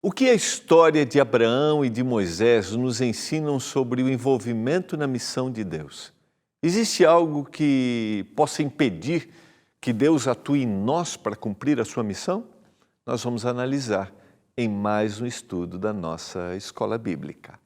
O que a história de Abraão e de Moisés nos ensinam sobre o envolvimento na missão de Deus? Existe algo que possa impedir que Deus atue em nós para cumprir a sua missão? Nós vamos analisar em mais um estudo da nossa escola bíblica.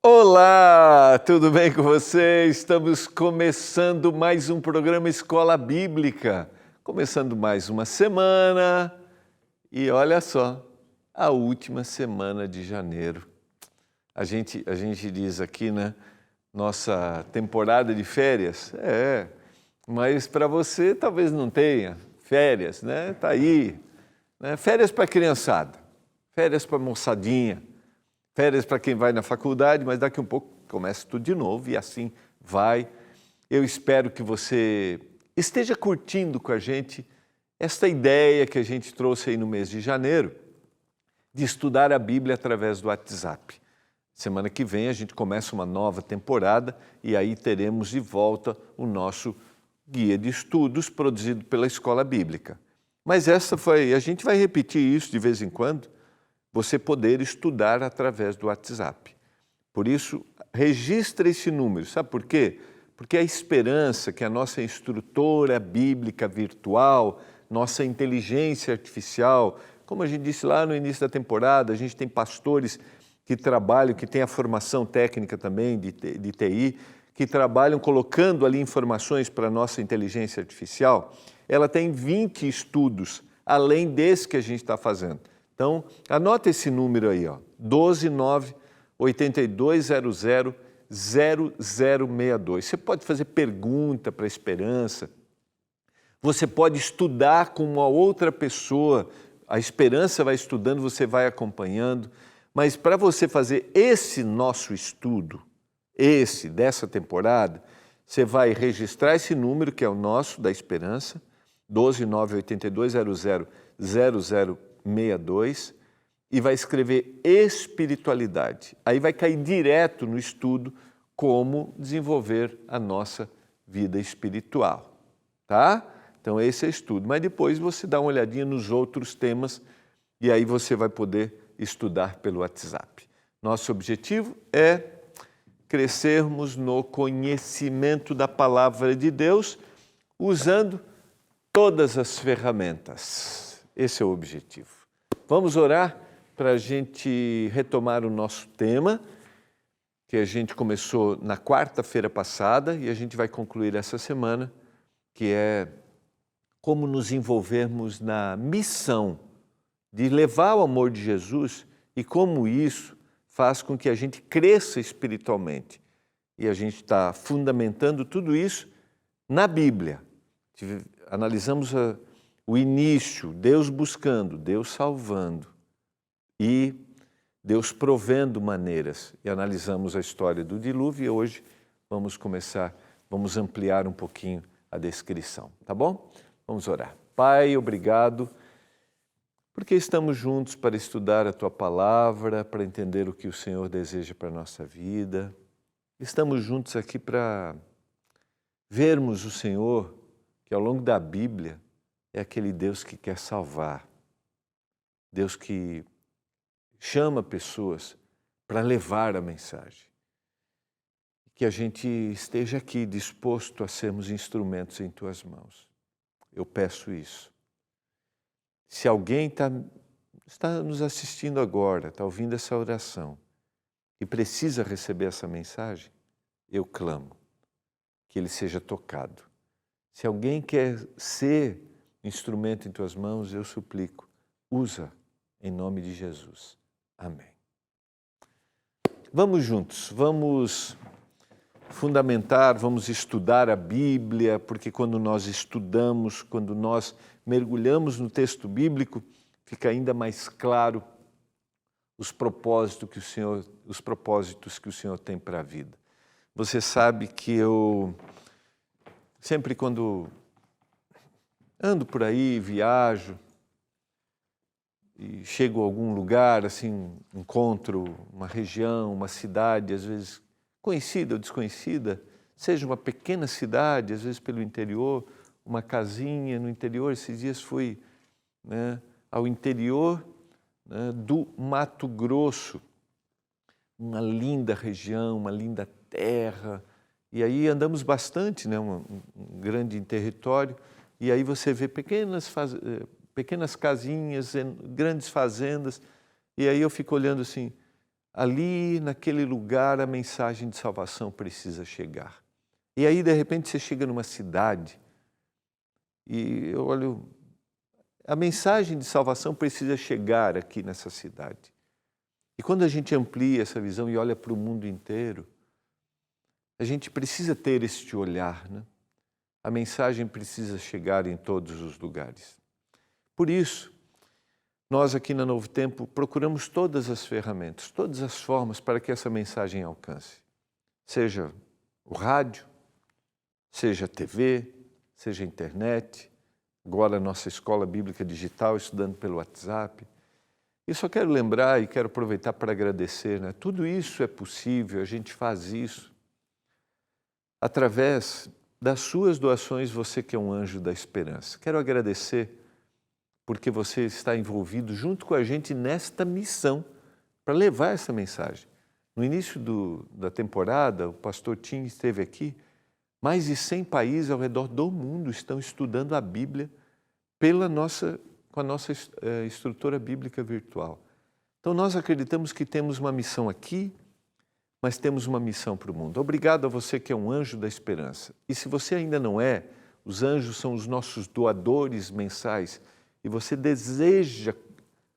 Olá, tudo bem com você? Estamos começando mais um programa Escola Bíblica, começando mais uma semana e olha só, a última semana de janeiro. A gente diz aqui, né, nossa temporada de férias, mas para você talvez não tenha férias, né? Tá aí, né? Férias para criançada, férias para moçadinha. Férias para quem vai na faculdade, mas daqui a um pouco começa tudo de novo e assim vai. Eu espero que você esteja curtindo com a gente esta ideia que a gente trouxe aí no mês de janeiro de estudar a Bíblia através do WhatsApp. Semana que vem a gente começa uma nova temporada e aí teremos de volta o nosso guia de estudos produzido pela Escola Bíblica. Mas a gente vai repetir isso de vez em quando, você poder estudar através do WhatsApp. Por isso, registre esse número. Sabe por quê? Porque a esperança que a nossa instrutora bíblica virtual, nossa inteligência artificial, como a gente disse lá no início da temporada, a gente tem pastores que trabalham, que têm a formação técnica também de TI, que trabalham colocando ali informações para a nossa inteligência artificial. Ela tem 20 estudos, além desse que a gente está fazendo. Então, anota esse número aí, ó, 129-8200-0062. Você pode fazer pergunta para a Esperança, você pode estudar com uma outra pessoa, a Esperança vai estudando, você vai acompanhando, mas para você fazer esse nosso estudo, dessa temporada, você vai registrar esse número, que é o nosso, da Esperança, 129-8200-0062, e vai escrever espiritualidade. Aí vai cair direto no estudo como desenvolver a nossa vida espiritual, tá? Então esse é o estudo, mas depois você dá uma olhadinha nos outros temas e aí você vai poder estudar pelo WhatsApp. Nosso objetivo é crescermos no conhecimento da Palavra de Deus usando todas as ferramentas. Esse é o objetivo. Vamos orar para a gente retomar o nosso tema, que a gente começou na quarta-feira passada e a gente vai concluir essa semana, que é como nos envolvermos na missão de levar o amor de Jesus e como isso faz com que a gente cresça espiritualmente. E a gente está fundamentando tudo isso na Bíblia. Analisamos o início, Deus buscando, Deus salvando e Deus provendo maneiras. E analisamos a história do dilúvio e hoje vamos ampliar um pouquinho a descrição, tá bom? Vamos orar. Pai, obrigado, porque estamos juntos para estudar a Tua Palavra, para entender o que o Senhor deseja para a nossa vida. Estamos juntos aqui para vermos o Senhor, que ao longo da Bíblia é aquele Deus que quer salvar, Deus que chama pessoas para levar a mensagem. Que a gente esteja aqui disposto a sermos instrumentos em Tuas mãos. Eu peço isso. Se alguém está nos assistindo agora, está ouvindo essa oração e precisa receber essa mensagem, eu clamo que ele seja tocado. Se alguém quer ser instrumento em Tuas mãos, eu suplico, usa em nome de Jesus. Amém. Vamos juntos, vamos fundamentar, vamos estudar a Bíblia, porque quando nós estudamos, quando nós mergulhamos no texto bíblico, fica ainda mais claro os propósitos que o Senhor tem para a vida. Você sabe que eu, sempre quando ando por aí, viajo, e chego a algum lugar, assim, encontro uma região, uma cidade, às vezes conhecida ou desconhecida, seja uma pequena cidade, às vezes pelo interior, uma casinha no interior. Esses dias fui, ao interior, do Mato Grosso, uma linda região, uma linda terra, e aí andamos bastante, um grande território, e aí você vê pequenas casinhas, grandes fazendas, e aí eu fico olhando assim, ali naquele lugar a mensagem de salvação precisa chegar. E aí de repente você chega numa cidade, e eu olho, a mensagem de salvação precisa chegar aqui nessa cidade. E quando a gente amplia essa visão e olha para o mundo inteiro, a gente precisa ter este olhar, A mensagem precisa chegar em todos os lugares. Por isso, nós aqui na Novo Tempo procuramos todas as ferramentas, todas as formas para que essa mensagem alcance. Seja o rádio, seja a TV, seja a internet, agora a nossa escola bíblica digital, estudando pelo WhatsApp. E só quero lembrar e quero aproveitar para agradecer, Tudo isso é possível, a gente faz isso através das suas doações, você que é um anjo da esperança. Quero agradecer porque você está envolvido junto com a gente nesta missão para levar essa mensagem. No início da temporada, o pastor Tim esteve aqui, mais de 100 países ao redor do mundo estão estudando a Bíblia com a nossa instrutora bíblica virtual. Então nós acreditamos que temos uma missão aqui, mas temos uma missão para o mundo. Obrigado a você que é um anjo da esperança. E se você ainda não é, os anjos são os nossos doadores mensais, e você deseja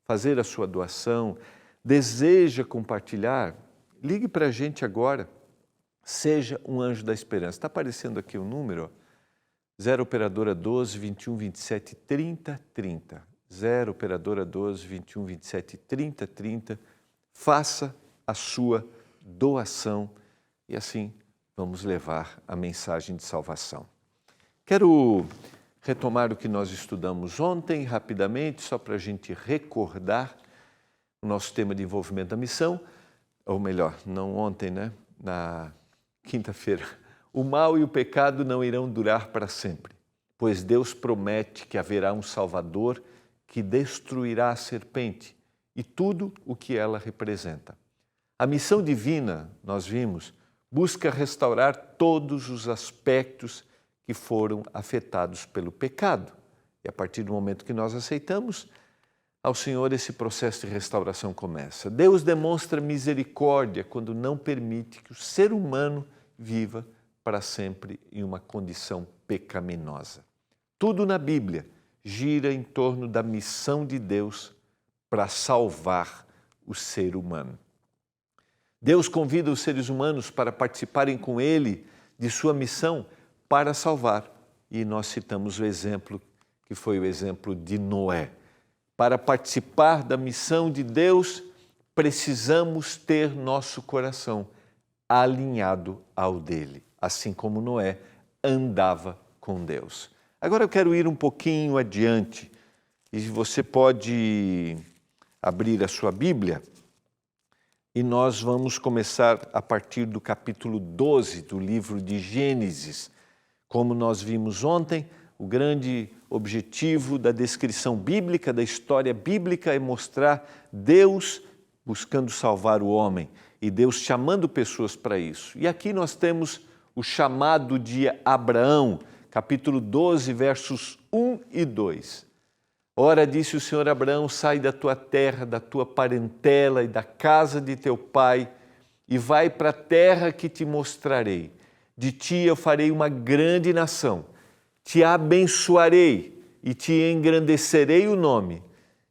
fazer a sua doação, deseja compartilhar, ligue para a gente agora. Seja um anjo da esperança. Está aparecendo aqui o número, 0 operadora 12 21 27 30 30. 0 operadora 12 21 27 30 30. Faça a sua doação e assim vamos levar a mensagem de salvação. Quero retomar o que nós estudamos ontem, rapidamente, só para a gente recordar o nosso tema de envolvimento da missão, ou melhor, não ontem, na quinta-feira. O mal e o pecado não irão durar para sempre, pois Deus promete que haverá um Salvador que destruirá a serpente e tudo o que ela representa. A missão divina, nós vimos, busca restaurar todos os aspectos que foram afetados pelo pecado. E a partir do momento que nós aceitamos ao Senhor, esse processo de restauração começa. Deus demonstra misericórdia quando não permite que o ser humano viva para sempre em uma condição pecaminosa. Tudo na Bíblia gira em torno da missão de Deus para salvar o ser humano. Deus convida os seres humanos para participarem com Ele de sua missão para salvar. E nós citamos o exemplo que foi o exemplo de Noé. Para participar da missão de Deus, precisamos ter nosso coração alinhado ao dele, assim como Noé andava com Deus. Agora eu quero ir um pouquinho adiante e você pode abrir a sua Bíblia e nós vamos começar a partir do capítulo 12 do livro de Gênesis. Como nós vimos ontem, o grande objetivo da descrição bíblica, da história bíblica, é mostrar Deus buscando salvar o homem e Deus chamando pessoas para isso. E aqui nós temos o chamado de Abraão, capítulo 12, versos 1 e 2. Ora, disse o Senhor a Abraão, sai da tua terra, da tua parentela e da casa de teu pai e vai para a terra que te mostrarei. De ti eu farei uma grande nação, te abençoarei e te engrandecerei o nome.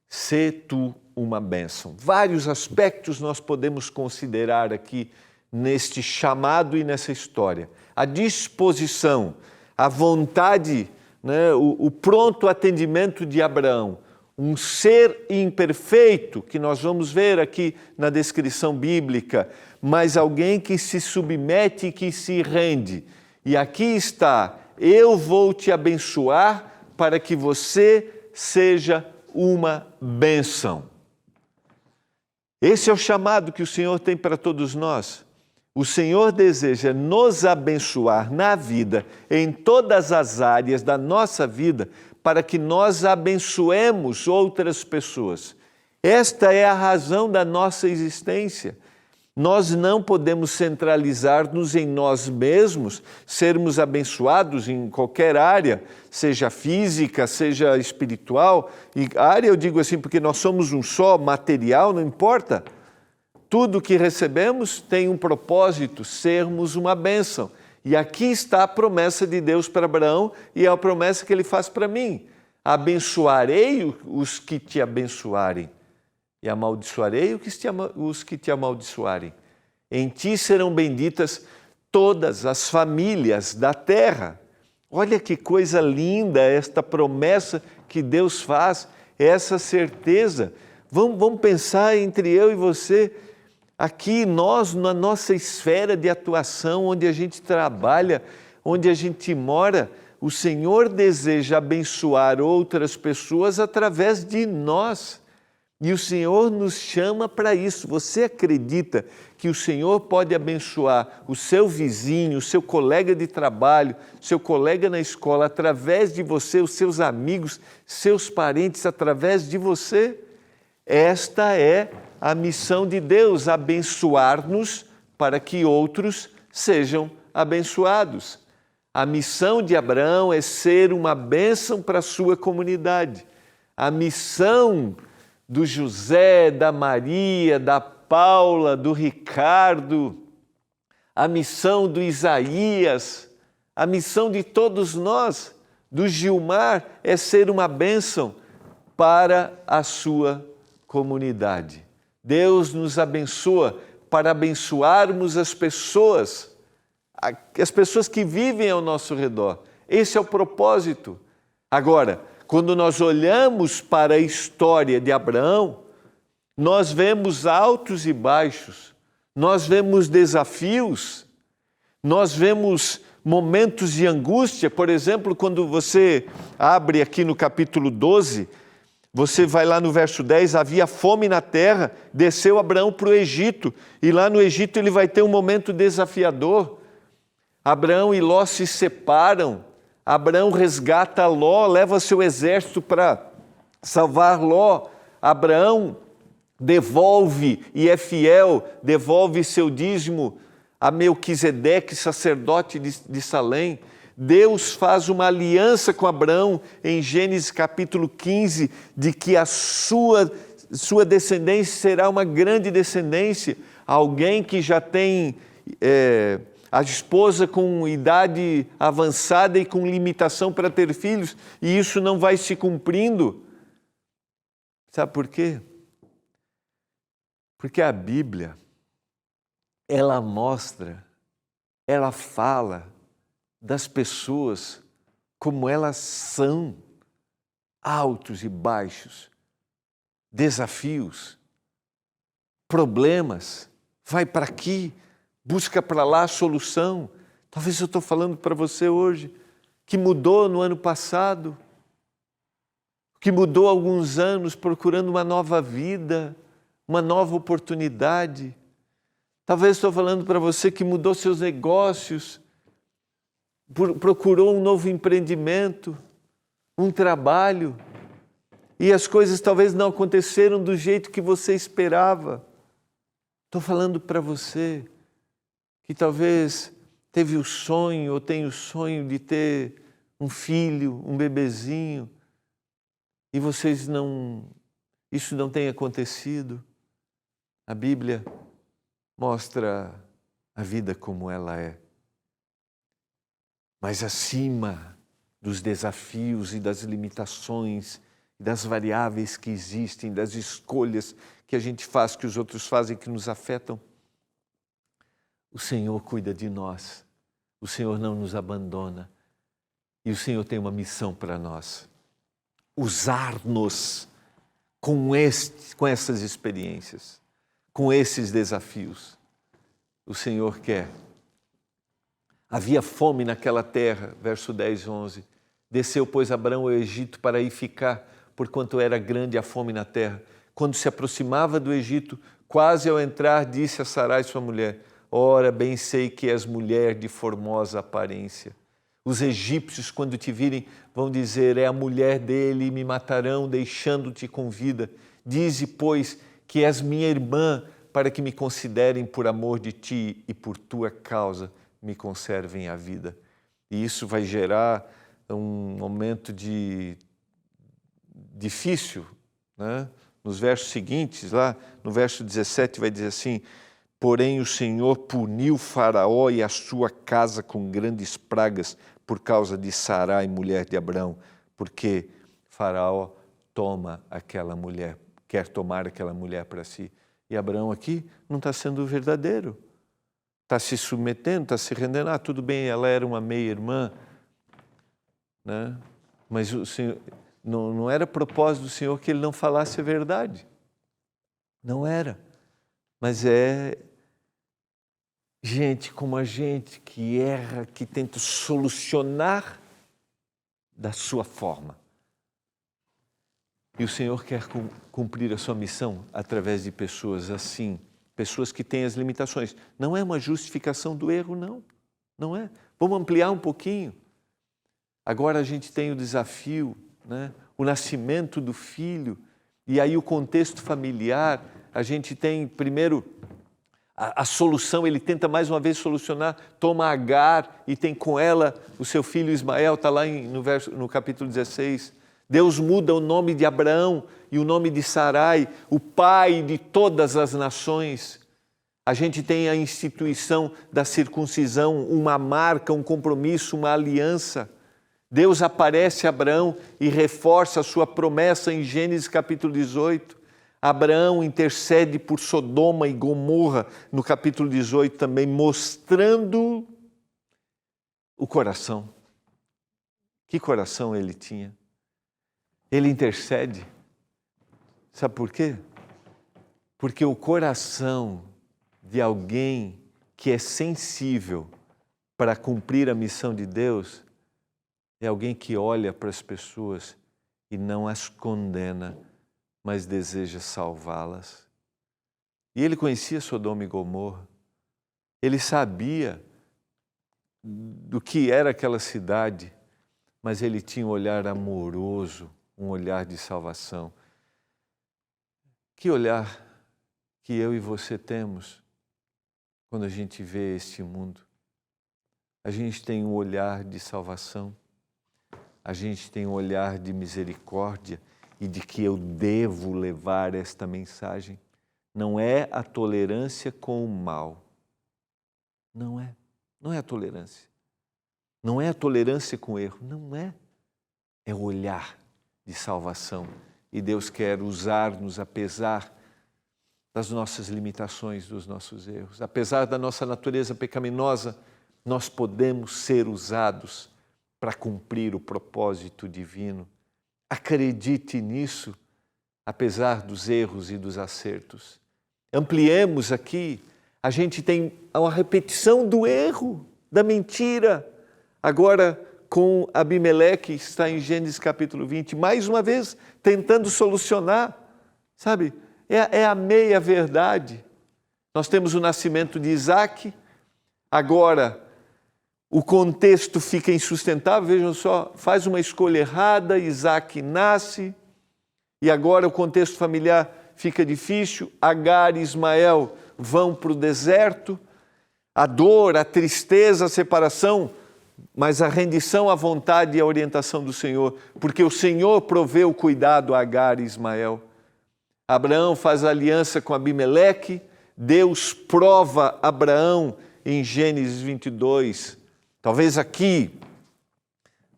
Sê tu uma bênção. Vários aspectos nós podemos considerar aqui neste chamado e nessa história. A disposição, a vontade, o pronto atendimento de Abraão, um ser imperfeito, que nós vamos ver aqui na descrição bíblica, mas alguém que se submete e que se rende. E aqui está: eu vou te abençoar para que você seja uma bênção. Esse é o chamado que o Senhor tem para todos nós. O Senhor deseja nos abençoar na vida, em todas as áreas da nossa vida, para que nós abençoemos outras pessoas. Esta é a razão da nossa existência. Nós não podemos centralizar-nos em nós mesmos, sermos abençoados em qualquer área, seja física, seja espiritual. E área eu digo assim porque nós somos um só, material, não importa. Tudo que recebemos tem um propósito, sermos uma bênção. E aqui está a promessa de Deus para Abraão e é a promessa que ele faz para mim. Abençoarei os que te abençoarem e amaldiçoarei os que te amaldiçoarem. Em ti serão benditas todas as famílias da terra. Olha que coisa linda esta promessa que Deus faz, essa certeza. Vamos pensar entre eu e você. Aqui nós, na nossa esfera de atuação, onde a gente trabalha, onde a gente mora, o Senhor deseja abençoar outras pessoas através de nós. E o Senhor nos chama para isso. Você acredita que o Senhor pode abençoar o seu vizinho, o seu colega de trabalho, seu colega na escola, através de você, os seus amigos, seus parentes, através de você? Esta é a missão de Deus, abençoar-nos para que outros sejam abençoados. A missão de Abraão é ser uma bênção para a sua comunidade. A missão do José, da Maria, da Paula, do Ricardo, a missão do Isaías, a missão de todos nós, do Gilmar, é ser uma bênção para a sua comunidade. Deus nos abençoa para abençoarmos as pessoas que vivem ao nosso redor. Esse é o propósito. Agora, quando nós olhamos para a história de Abraão, nós vemos altos e baixos, nós vemos desafios, nós vemos momentos de angústia. Por exemplo, quando você abre aqui no capítulo 12, você vai lá no verso 10, havia fome na terra, desceu Abraão para o Egito, e lá no Egito ele vai ter um momento desafiador. Abraão e Ló se separam, Abraão resgata Ló, leva seu exército para salvar Ló. Abraão devolve e é fiel, devolve seu dízimo a Melquisedeque, sacerdote de Salém. Deus faz uma aliança com Abraão em Gênesis capítulo 15, de que a sua descendência será uma grande descendência, alguém que já tem a esposa com idade avançada e com limitação para ter filhos, e isso não vai se cumprindo. Sabe por quê? Porque a Bíblia, ela mostra, ela fala das pessoas como elas são, altos e baixos, desafios, problemas, vai para aqui, busca para lá a solução. Talvez eu estou falando para você hoje, que mudou no ano passado, que mudou há alguns anos procurando uma nova vida, uma nova oportunidade. Talvez estou falando para você que mudou seus negócios, procurou um novo empreendimento, um trabalho, e as coisas talvez não aconteceram do jeito que você esperava. Estou falando para você que talvez teve o sonho ou tem o sonho de ter um filho, um bebezinho, e isso não tem acontecido. A Bíblia mostra a vida como ela é. Mas acima dos desafios e das limitações, das variáveis que existem, das escolhas que a gente faz, que os outros fazem, que nos afetam, o Senhor cuida de nós, o Senhor não nos abandona e o Senhor tem uma missão para nós: usar-nos com essas experiências, com esses desafios. O Senhor quer. Havia fome naquela terra, verso 10 e 11. Desceu, pois, Abrão ao Egito para aí ficar, porquanto era grande a fome na terra. Quando se aproximava do Egito, quase ao entrar, disse a Sarai, sua mulher: ora, bem sei que és mulher de formosa aparência. Os egípcios, quando te virem, vão dizer: é a mulher dele, e me matarão, deixando-te com vida. Dize, pois, que és minha irmã, para que me considerem por amor de ti e por tua causa me conservem a vida. E isso vai gerar um momento difícil, né? Nos versos seguintes, lá no verso 17, vai dizer assim: porém o Senhor puniu Faraó e a sua casa com grandes pragas por causa de Sarai, mulher de Abrão, porque Faraó quer tomar aquela mulher para si. E Abrão aqui não está sendo verdadeiro. Está se submetendo, está se rendendo. Tudo bem, ela era uma meia-irmã, né? Mas o Senhor, não era propósito do Senhor que ele não falasse a verdade. Não era. Mas é gente como a gente que erra, que tenta solucionar da sua forma. E o Senhor quer cumprir a sua missão através de pessoas assim, pessoas que têm as limitações. Não é uma justificação do erro, não. Não é. Vamos ampliar um pouquinho. Agora a gente tem o desafio, né? O nascimento do filho, e aí o contexto familiar. A gente tem, primeiro, a solução, ele tenta mais uma vez solucionar, toma Agar e tem com ela o seu filho Ismael, está lá no capítulo 16. Deus muda o nome de Abraão e o nome de Sarai, o pai de todas as nações. A gente tem a instituição da circuncisão, uma marca, um compromisso, uma aliança. Deus aparece a Abraão e reforça a sua promessa em Gênesis capítulo 18. Abraão intercede por Sodoma e Gomorra no capítulo 18 também, mostrando o coração. Que coração ele tinha? Ele intercede. Sabe por quê? Porque o coração de alguém que é sensível para cumprir a missão de Deus é alguém que olha para as pessoas e não as condena, mas deseja salvá-las. E ele conhecia Sodoma e Gomorra. Ele sabia do que era aquela cidade, mas ele tinha um olhar amoroso, um olhar de salvação. Que olhar que eu e você temos quando a gente vê este mundo? A gente tem um olhar de salvação, a gente tem um olhar de misericórdia e de que eu devo levar esta mensagem. Não é a tolerância com o mal. Não é. Não é a tolerância. Não é a tolerância com o erro. Não é. É o olhar de salvação. E Deus quer usar-nos apesar das nossas limitações, dos nossos erros. Apesar da nossa natureza pecaminosa, nós podemos ser usados para cumprir o propósito divino. Acredite nisso, apesar dos erros e dos acertos. Ampliemos aqui, a gente tem uma repetição do erro, da mentira. Agora, com Abimeleque, está em Gênesis capítulo 20, mais uma vez tentando solucionar, sabe? É a meia-verdade. Nós temos o nascimento de Isaac, agora o contexto fica insustentável, vejam só, faz uma escolha errada, Isaac nasce, e agora o contexto familiar fica difícil, Agar e Ismael vão para o deserto, a dor, a tristeza, a separação, mas a rendição à vontade e à orientação do Senhor, porque o Senhor proveu cuidado a Agar e Ismael. Abraão faz aliança com Abimeleque, Deus prova Abraão em Gênesis 22. Talvez aqui,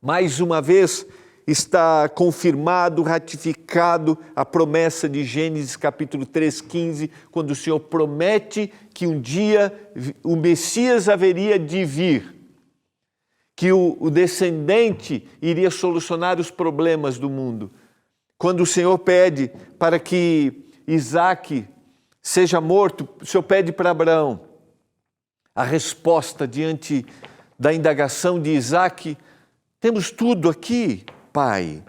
mais uma vez, está confirmado, ratificado a promessa de Gênesis capítulo 3:15, quando o Senhor promete que um dia o Messias haveria de vir, que o descendente iria solucionar os problemas do mundo. quando o Senhor pede para que Isaque seja morto, o Senhor pede para Abraão. A resposta diante da indagação de Isaque: temos tudo aqui, pai.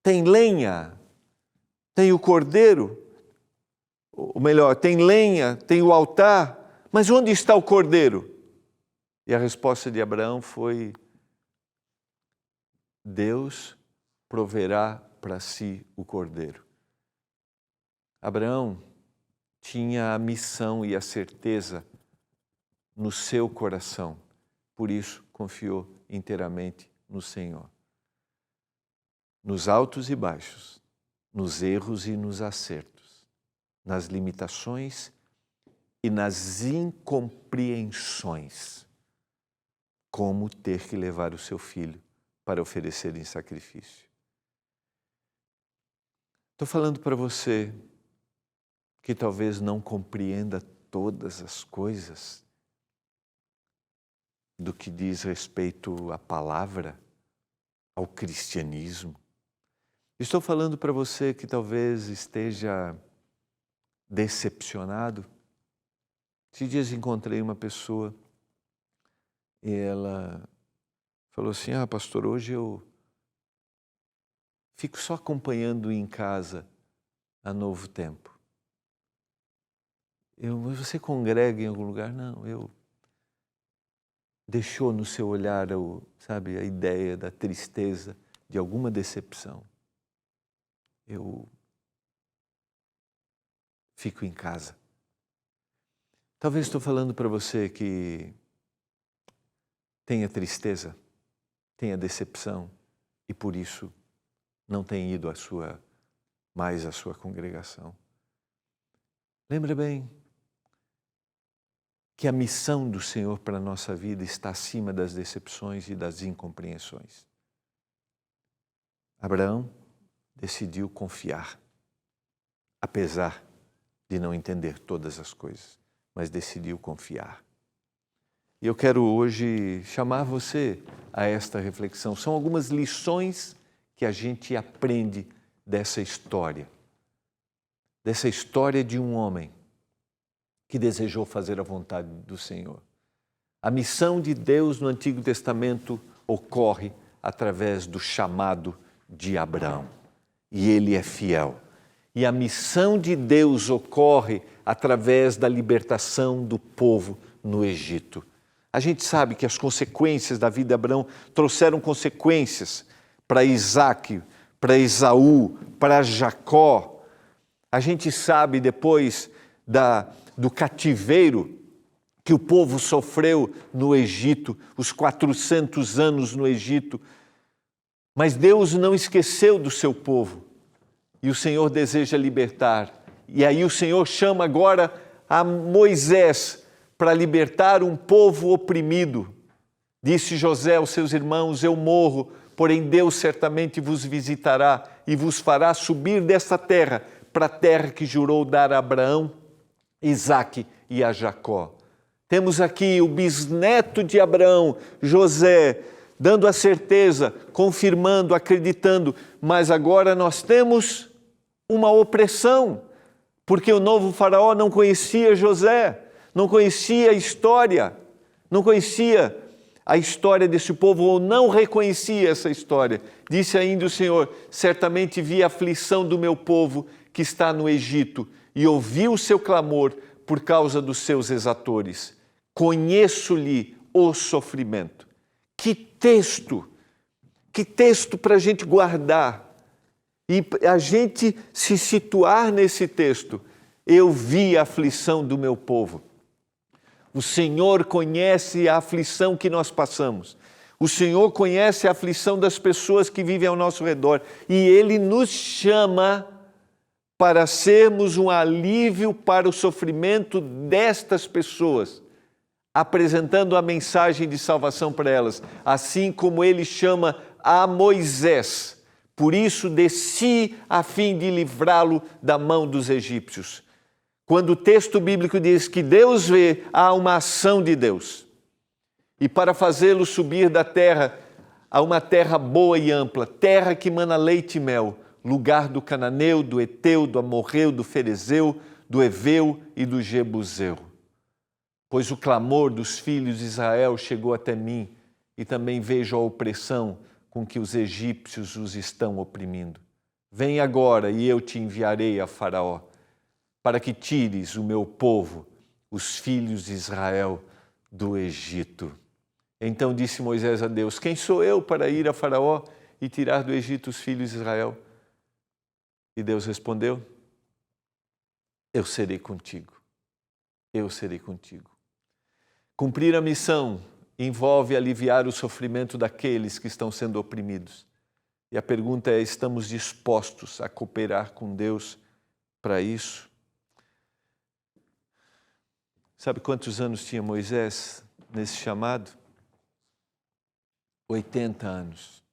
Tem lenha, tem o cordeiro, ou melhor, tem lenha, tem o altar, mas onde está o cordeiro? E a resposta de Abraão foi: Deus proverá para si o cordeiro. Abraão tinha a missão e a certeza no seu coração, por isso confiou inteiramente no Senhor. Nos altos e baixos, nos erros e nos acertos, nas limitações e nas incompreensões, como ter que levar o seu filho para oferecer em sacrifício. Estou falando para você que talvez não compreenda todas as coisas do que diz respeito à palavra, ao cristianismo. Estou falando para você que talvez esteja decepcionado. Esses dias encontrei uma pessoa e ela falou assim: pastor, hoje eu fico só acompanhando em casa a Novo Tempo. Você congrega em algum lugar? Não, deixou no seu olhar, sabe, a ideia da tristeza, de alguma decepção. Eu fico em casa. Talvez estou falando para você que tenha tristeza, tenha decepção e por isso não tem ido mais à sua congregação. Lembre bem que a missão do Senhor para a nossa vida está acima das decepções e das incompreensões. Abraão decidiu confiar, apesar de não entender todas as coisas, mas decidiu confiar. E eu quero hoje chamar você a esta reflexão. São algumas lições que a gente aprende dessa história de um homem que desejou fazer a vontade do Senhor. A missão de Deus no Antigo Testamento ocorre através do chamado de Abraão. E ele é fiel. E a missão de Deus ocorre através da libertação do povo no Egito. A gente sabe que as consequências da vida de Abraão trouxeram consequências para Isaque, para Esaú, para Jacó. A gente sabe depois do cativeiro que o povo sofreu no Egito, os 400 anos no Egito. Mas Deus não esqueceu do seu povo e o Senhor deseja libertar. E aí o Senhor chama agora a Moisés para libertar um povo oprimido. Disse José aos seus irmãos: eu morro, porém Deus certamente vos visitará e vos fará subir desta terra para a terra que jurou dar a Abraão, Isaque e a Jacó. Temos aqui o bisneto de Abraão, José, dando a certeza, confirmando, acreditando, mas agora nós temos uma opressão, porque o novo faraó não conhecia José, não conhecia a história, não conhecia a história desse povo ou não reconhecia essa história. Disse ainda o Senhor: certamente vi a aflição do meu povo que está no Egito e ouvi o seu clamor por causa dos seus exatores. Conheço-lhe o sofrimento. Que texto para a gente guardar e a gente se situar nesse texto. Eu vi a aflição do meu povo. O Senhor conhece a aflição que nós passamos. O Senhor conhece a aflição das pessoas que vivem ao nosso redor e Ele nos chama para sermos um alívio para o sofrimento destas pessoas, apresentando a mensagem de salvação para elas, assim como Ele chama a Moisés. Por isso desci a fim de livrá-lo da mão dos egípcios. Quando o texto bíblico diz que Deus vê, há uma ação de Deus. E para fazê-lo subir da terra a uma terra boa e ampla, terra que mana leite e mel, lugar do cananeu, do eteu, do amorreu, do ferezeu, do eveu e do jebuseu. Pois o clamor dos filhos de Israel chegou até mim, e também vejo a opressão com que os egípcios os estão oprimindo. Vem agora e eu te enviarei a Faraó, para que tires o meu povo, os filhos de Israel, do Egito. Então disse Moisés a Deus: quem sou eu para ir a Faraó e tirar do Egito os filhos de Israel? E Deus respondeu: eu serei contigo. Eu serei contigo. Cumprir a missão envolve aliviar o sofrimento daqueles que estão sendo oprimidos. E a pergunta é: estamos dispostos a cooperar com Deus para isso? Sabe quantos anos tinha Moisés nesse chamado? 80 anos.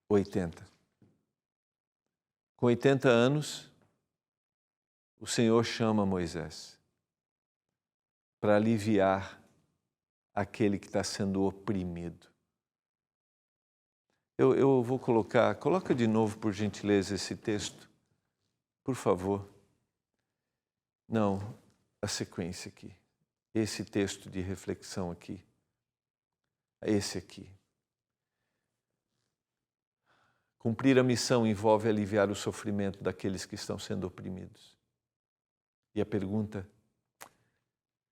80. Com 80 anos, o Senhor chama Moisés para aliviar aquele que está sendo oprimido. Eu vou coloca de novo, por gentileza, esse texto, por favor. Não, a sequência aqui, esse texto de reflexão aqui, esse aqui. Cumprir a missão envolve aliviar o sofrimento daqueles que estão sendo oprimidos. E a pergunta,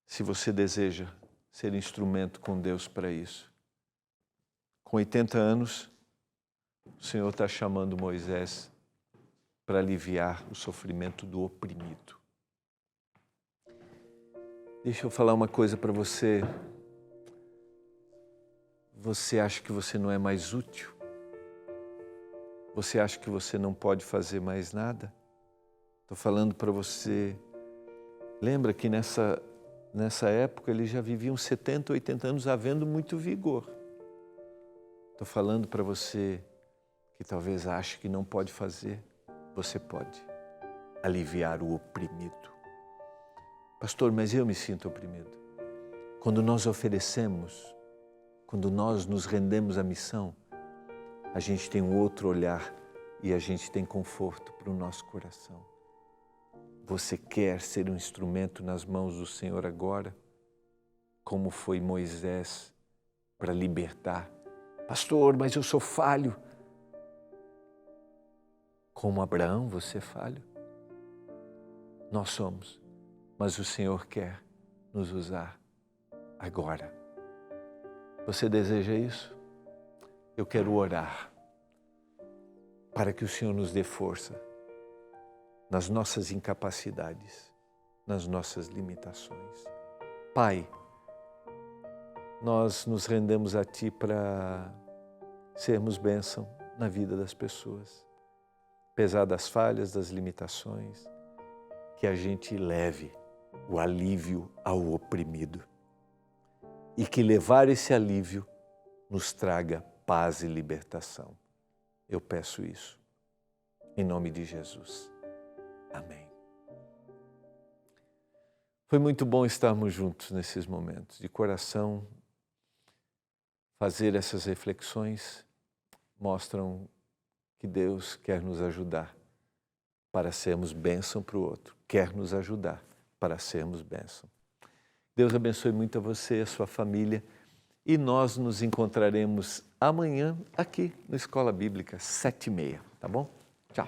se você deseja ser instrumento com Deus para isso. Com 80 anos, o Senhor está chamando Moisés para aliviar o sofrimento do oprimido. Deixa eu falar uma coisa para você. Você acha que você não é mais útil? Você acha que você não pode fazer mais nada? Estou falando para você. Lembra que nessa época eles já viviam 70, 80 anos havendo muito vigor. Estou falando para você que talvez ache que não pode fazer. Você pode aliviar o oprimido. Pastor, mas eu me sinto oprimido. Quando nós oferecemos, quando nós nos rendemos à missão, a gente tem um outro olhar e a gente tem conforto para o nosso coração. Você quer ser um instrumento nas mãos do Senhor agora? Como foi Moisés para libertar? Pastor, mas eu sou falho. Como Abraão, você é falho? Nós somos. Mas o Senhor quer nos usar agora. Você deseja isso? Eu quero orar para que o Senhor nos dê força nas nossas incapacidades, nas nossas limitações. Pai, nós nos rendemos a Ti para sermos bênção na vida das pessoas. Apesar das falhas, das limitações, que a gente leve o alívio ao oprimido e que levar esse alívio nos traga paz e libertação. Eu peço isso em nome de Jesus. Amém. Foi muito bom estarmos juntos nesses momentos, de coração. Fazer essas reflexões mostram que Deus quer nos ajudar para sermos bênção para o outro, quer nos ajudar para sermos bênção. Deus abençoe muito a você, a sua família, e nós nos encontraremos amanhã aqui na Escola Bíblica, 7h30, tá bom? Tchau.